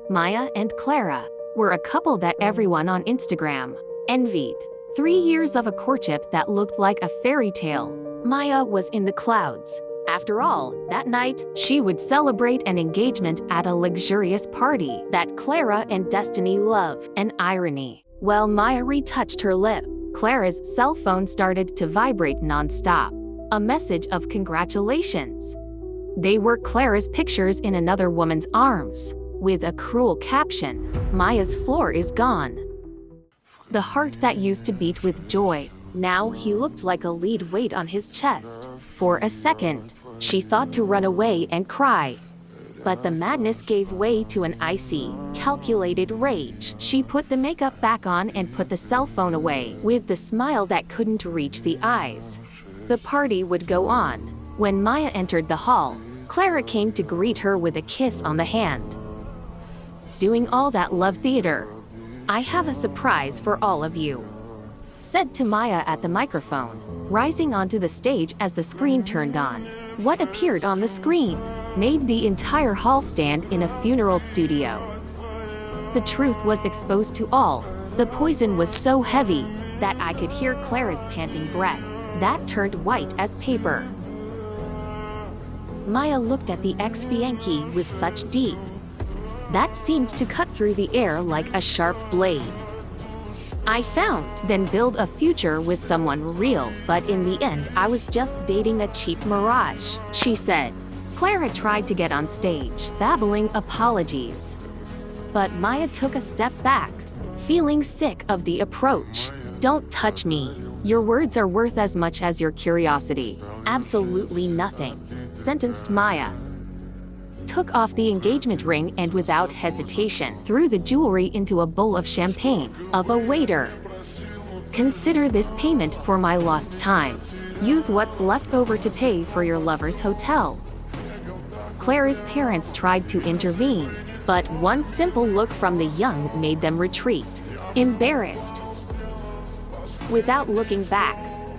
Maya and Clara were a couple that everyone on Instagram envied. 3 years of a courtship that looked like a fairy tale. Maya was in the clouds. After all, that night, she would celebrate an engagement at a luxurious party that Clara and Destiny love. An irony. While Maya retouched her lip, Clara's cell phone started to vibrate non-stop. A message of congratulations. They were Clara's pictures in another woman's arms, with a cruel caption, "Maya's floor is gone." The heart that used to beat with joy, now he looked like a lead weight on his chest. For a second, she thought to run away and cry. But the madness gave way to an icy, calculated rage. She put the makeup back on and put the cell phone away, with the smile that couldn't reach the eyes. The party would go on. When Maya entered the hall, Clara came to greet her with a kiss on the hand. "Doing all that love theater. I have a surprise for all of you," said to Maya at the microphone, rising onto the stage as the screen turned on. What appeared on the screen made the entire hall stand in a funeral studio. The truth was exposed to all. The poison was so heavy that I could hear Clara's panting breath. That turned white as paper. Maya looked at the ex-fiancé with such deep that seemed to cut through the air like a sharp blade. "I found, then build a future with someone real, but in the end I was just dating a cheap mirage," she said. Clara tried to get on stage, babbling apologies. But Maya took a step back, feeling sick of the approach. "Don't touch me. Your words are worth as much as your curiosity." "Absolutely nothing," sentenced Maya. Took off the engagement ring and without hesitation threw the jewelry into a bowl of champagne of a waiter. "Consider this payment for my lost time. Use what's left over to pay for your lover's hotel." Clara's parents tried to intervene, but one simple look from the young made them retreat, embarrassed. Without looking back,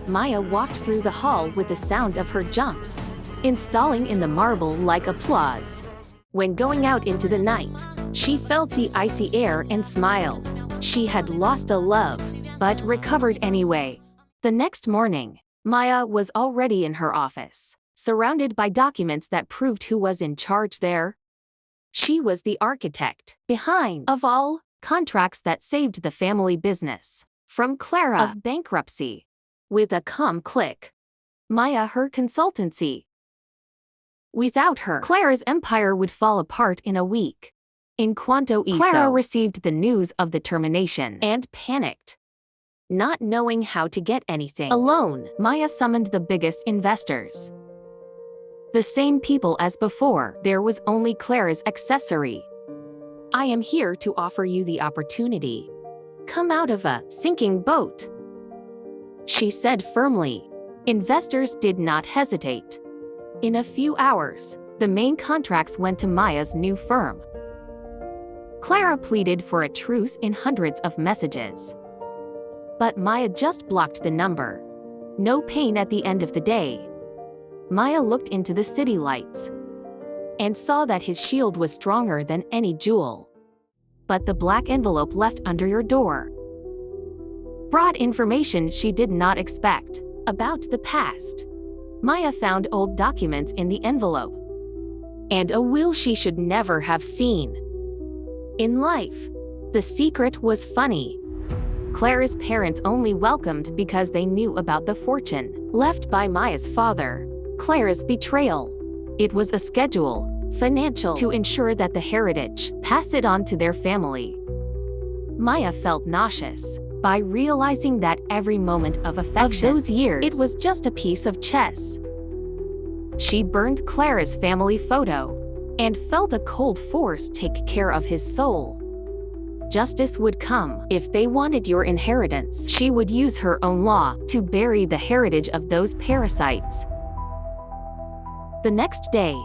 Maya walked through the hall with the sound of her jumps, installing in the marble like applause. When going out into the night, she felt the icy air and smiled. She had lost a love, but recovered anyway. The next morning, Maya was already in her office, surrounded by documents that proved who was in charge there. She was the architect behind, of all, contracts that saved the family business from Clara of bankruptcy. With a calm click, Maya her consultancy. Without her, Clara's empire would fall apart in a week. In quanto eso, Clara received the news of the termination and panicked. Not knowing how to get anything alone, Maya summoned the biggest investors. The same people as before, there was only Clara's accessory. "I am here to offer you the opportunity. Come out of a sinking boat," she said firmly. Investors did not hesitate. In a few hours, the main contracts went to Maya's new firm. Clara pleaded for a truce in hundreds of messages. But Maya just blocked the number. No pain at the end of the day. Maya looked into the city lights and saw that his shield was stronger than any jewel. But the black envelope left under your door brought information she did not expect about the past. Maya found old documents in the envelope and a will she should never have seen. In life, the secret was funny. Clara's parents only welcomed because they knew about the fortune left by Maya's father. Clara's betrayal. It was a schedule, financial, to ensure that the heritage pass it on to their family. Maya felt nauseous by realizing that every moment of affection of those years, it was just a piece of chess. She burned Clara's family photo and felt a cold force take care of his soul. Justice would come. If they wanted your inheritance, she would use her own law to bury the heritage of those parasites. The next day,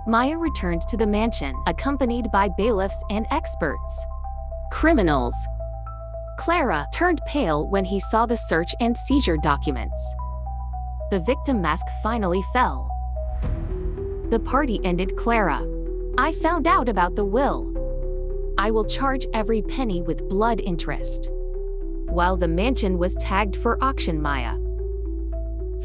Maya returned to the mansion, accompanied by bailiffs and experts. Criminals. Clara turned pale when he saw the search and seizure documents. The victim mask finally fell. The party ended. Clara, "I found out about the will. I will charge every penny with blood interest. While the mansion was tagged for auction, Maya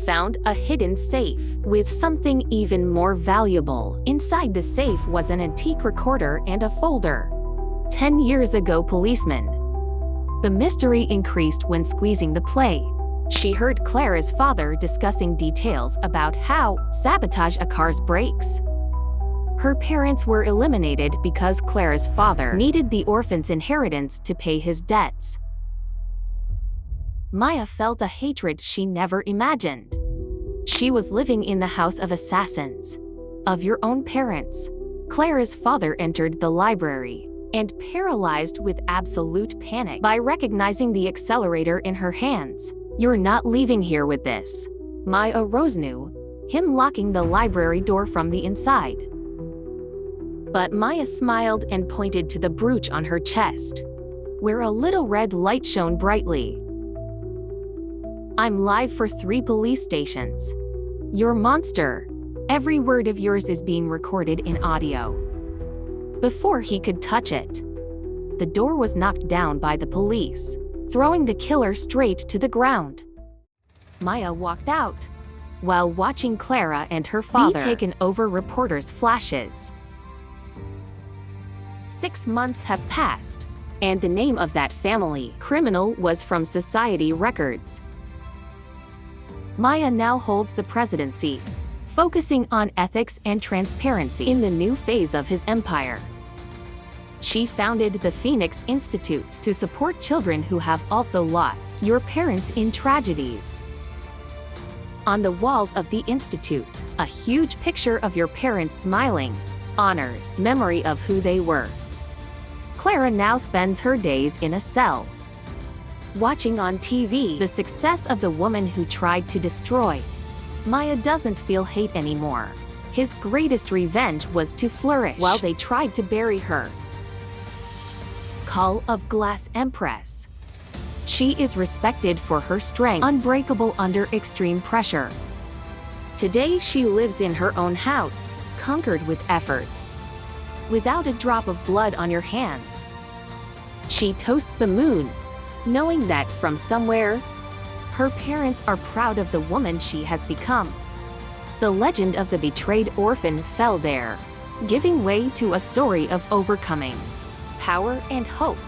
found a hidden safe with something even more valuable. Inside the safe was an antique recorder and a folder. 10 years ago, policeman. The mystery increased when squeezing the play. She heard Clara's father discussing details about how sabotage a car's brakes. Her parents were eliminated because Clara's father needed the orphan's inheritance to pay his debts. Maya felt a hatred she never imagined. She was living in the house of assassins. Of your own parents. Clara's father entered the library and paralyzed with absolute panic by recognizing the accelerator in her hands. You're not leaving here with this. Maya Rose knew him locking the library door from the inside. But Maya smiled and pointed to the brooch on her chest, where a little red light shone brightly. I'm live for 3 police stations. You're a monster. Every word of yours is being recorded in audio. Before he could touch it, the door was knocked down by the police, throwing the killer straight to the ground. Maya walked out, while watching Clara and her father be taken over reporters' flashes. 6 months have passed, and the name of that family criminal was from society records. Maya now holds the presidency, focusing on ethics and transparency in the new phase of his empire. She founded the Phoenix Institute to support children who have also lost your parents in tragedies. On the walls of the institute, a huge picture of your parents smiling honors memory of who they were. Clara now spends her days in a cell, watching on TV the success of the woman who tried to destroy. Maya doesn't feel hate anymore. His greatest revenge was to flourish while they tried to bury her. Call of Glass Empress. She is respected for her strength, unbreakable under extreme pressure. Today she lives in her own house, conquered with effort, without a drop of blood on your hands. She toasts the moon, knowing that from somewhere, her parents are proud of the woman she has become. The legend of the betrayed orphan fell there, giving way to a story of overcoming, power and hope.